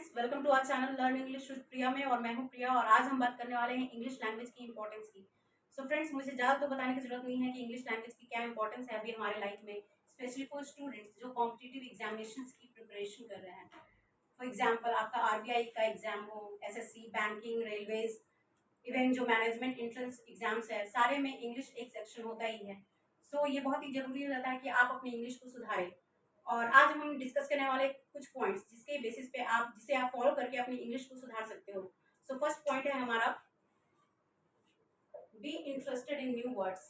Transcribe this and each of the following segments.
Friends, welcome to our channel learn English with Priya में। और मैं हूं प्रिया और आज हम बात करने वाले हैं इंग्लिश लैंग्वेज की इंपॉर्टेंस की। सो फ्रेंड्स, मुझे ज़्यादा तो बताने की जरूरत नहीं है कि इंग्लिश लैंग्वेज की क्या इंपॉर्टेंस है अभी हमारे लाइफ में, स्पेशली फॉर स्टूडेंट्स जो कॉम्पिटिटिव एग्जामिनेशन की प्रिपरेशन कर रहे हैं। फॉर एग्जाम्पल, आपका आरबीआई का एग्जाम हो, एसएससी, बैंकिंग, रेलवेज, इवन जो मैनेजमेंट एंट्रेंस एग्जाम्स है, सारे में इंग्लिश एक सेक्शन होता ही है। सो ये बहुत ही जरूरी हो जाता है कि आप अपनी इंग्लिश को सुधारें। और आज हम डिस्कस करने वाले कुछ पॉइंट्स जिसके बेसिस पे आप जिसे आप फॉलो करके अपनी इंग्लिश को सुधार सकते हो। सो फर्स्ट पॉइंट है हमारा, be interested in new words.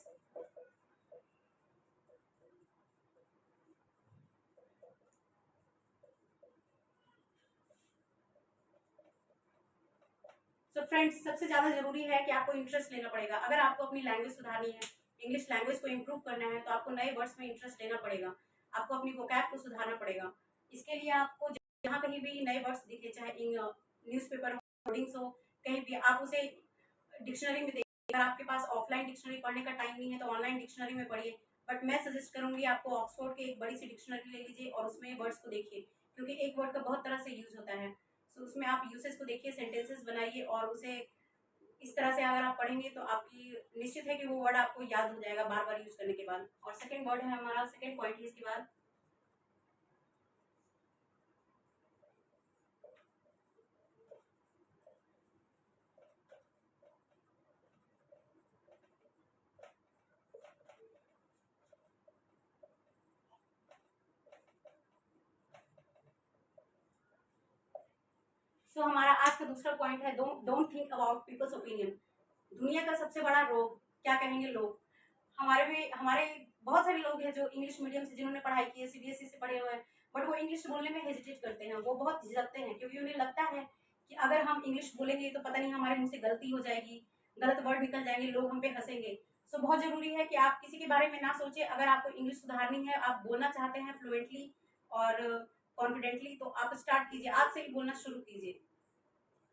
So friends, सबसे ज्यादा जरूरी है कि आपको इंटरेस्ट लेना पड़ेगा। अगर आपको अपनी लैंग्वेज सुधारनी है, इंग्लिश लैंग्वेज को इम्प्रूव करना है, तो आपको नए वर्ड्स में इंटरेस्ट लेना पड़ेगा। आपको अपनी वोकैब को सुधारना पड़ेगा। इसके लिए आपको जहाँ कहीं भी नए वर्ड्स दिखे, चाहे न्यूज़पेपर हो, होर्डिंग्स हो, कहीं भी आप उसे डिक्शनरी में देखिए। अगर आपके पास ऑफलाइन डिक्शनरी पढ़ने का टाइम नहीं है तो ऑनलाइन डिक्शनरी में पढ़िए। बट मैं सजेस्ट करूंगी आपको ऑक्सफोर्ड की एक बड़ी सी डिक्शनरी ले लीजिए और उसमें वर्ड्स को देखिए, क्योंकि एक वर्ड का बहुत तरह से यूज होता है। सो उसमें आप यूसेज को देखिए, सेंटेंसेस बनाइए और उसे इस तरह से अगर आप पढ़ेंगे तो आपकी निश्चित है कि वो वर्ड आपको याद हो जाएगा बार बार यूज करने के बाद। और सेकंड वर्ड है हमारा, सेकंड पॉइंट है इसके बाद, सो हमारा आज का दूसरा पॉइंट है, don't think about peoples opinion. दुनिया का सबसे बड़ा रोग क्या कहेंगे लोग। हमारे बहुत सारे लोग हैं जो इंग्लिश मीडियम से जिन्होंने पढ़ाई की है, सीबीएसई से पढ़े हुए हैं, बट वो इंग्लिश बोलने में हेजिटेट करते हैं। वो बहुत झिझकते हैं क्योंकि उन्हें लगता है कि अगर हम इंग्लिश बोलेंगे तो पता नहीं हमारे मुंह से गलती हो जाएगी, गलत वर्ड निकल जाएंगे, लोग हम पे हंसेंगे। सो बहुत जरूरी है कि आप किसी के बारे में ना सोचिए। अगर आपको इंग्लिश सुधारनी है, आप बोलना चाहते हैं फ्लुएंटली और कॉन्फिडेंटली, तो आप स्टार्ट कीजिए, आज से ही बोलना शुरू कीजिए।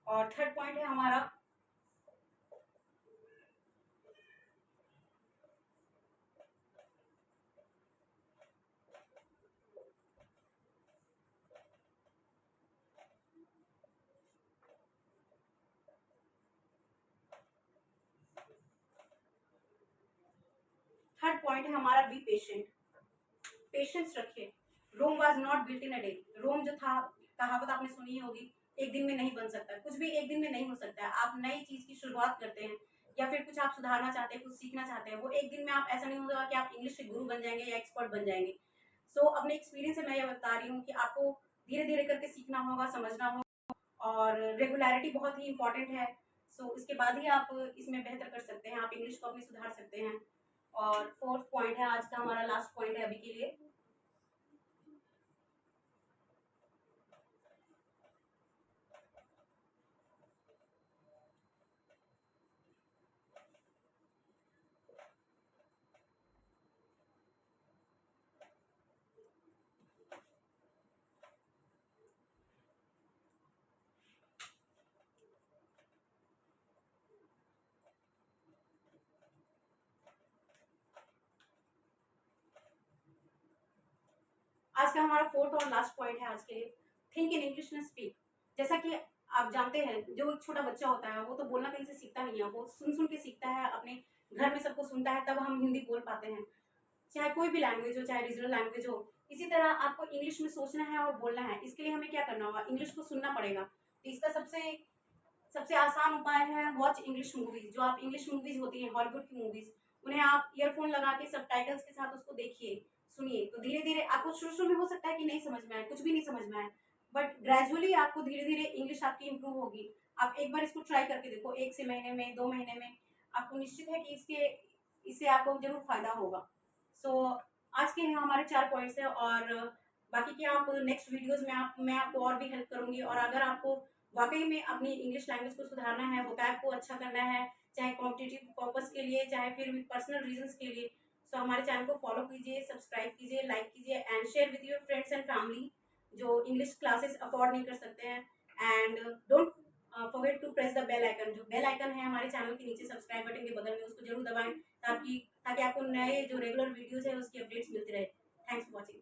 और थर्ड पॉइंट है हमारा, थर्ड पॉइंट है हमारा, बी पेशेंट। पेशेंस रखिए। Rome was not built in a day. Rome जो था, कहावत आपने सुनी होगी, एक दिन में नहीं बन सकता, कुछ भी एक दिन में नहीं हो सकता है। आप नई चीज की शुरुआत करते हैं या फिर कुछ आप सुधारना चाहते हैं, कुछ सीखना चाहते हैं, वो एक दिन में आप ऐसा नहीं होगा कि आप इंग्लिश के गुरु बन जाएंगे या एक्सपर्ट बन जाएंगे। सो अपने एक्सपीरियंस से मैं ये बता रही हूँ कि आपको धीरे धीरे करके सीखना होगा, समझना होगा, और रेगुलरिटी बहुत ही इंपॉर्टेंट है। सो इसके बाद ही आप इसमें बेहतर कर सकते हैं, आप इंग्लिश को अपनी सुधार सकते हैं। और फोर्थ पॉइंट है आज का हमारा, लास्ट पॉइंट है अभी के लिए, आज का हमारा फोर्थ और लास्ट पॉइंट है आज के लिए, थिंक इन इंग्लिश में स्पीक। जैसा कि आप जानते हैं, जो एक छोटा बच्चा होता है वो तो बोलना कहीं से सीखता नहीं है, वो सुन सुन के सीखता है, अपने घर में सबको सुनता है, तब हम हिंदी बोल पाते हैं। चाहे कोई भी लैंग्वेज हो, चाहे रीजनल लैंग्वेज हो, इसी तरह आपको इंग्लिश में सोचना है और बोलना है। इसके लिए हमें क्या करना होगा, इंग्लिश को सुनना पड़ेगा। तो इसका सबसे सबसे आसान उपाय है वॉच इंग्लिश मूवीज। जो आप इंग्लिश मूवीज होती हैं, हॉलीवुड की मूवीज, उन्हें आप ईयरफोन लगा के सबटाइटल्स के साथ उसको देखिए, सुनिए। तो धीरे धीरे आपको शुरू शुरू में हो सकता है कि नहीं समझ में आए, कुछ भी नहीं समझ में आए, बट ग्रेजुअली आपको धीरे धीरे इंग्लिश आपकी इंप्रूव होगी। आप एक बार इसको ट्राई करके देखो, 1 से महीने में, 2 महीने में, आपको निश्चित है कि इससे आपको जरूर फायदा होगा। सो आज के हमारे 4 पॉइंट्स हैं, और बाकी के आप नेक्स्ट वीडियोस में मैं आपको और भी हेल्प करूंगी। और अगर आपको वाकई में अपनी इंग्लिश लैंग्वेज को सुधारना है, वोकैब को अच्छा करना है, चाहे कॉम्पिटिटिव पर्पस के लिए, चाहे फिर पर्सनल रीजंस के लिए, सो हमारे चैनल को फॉलो कीजिए, सब्सक्राइब कीजिए, लाइक कीजिए and share with your friends and family जो इंग्लिश क्लासेस अफोर्ड नहीं कर सकते हैं। And don't forget to press the bell icon. जो बेल आइकन है हमारे चैनल के नीचे सब्सक्राइब बटन के बगल में, उसको जरूर दबाएं ताकि आपको नए जो रेगुलर वीडियोस है उसकी अपडेट्स मिलती रहे। Thanks for watching.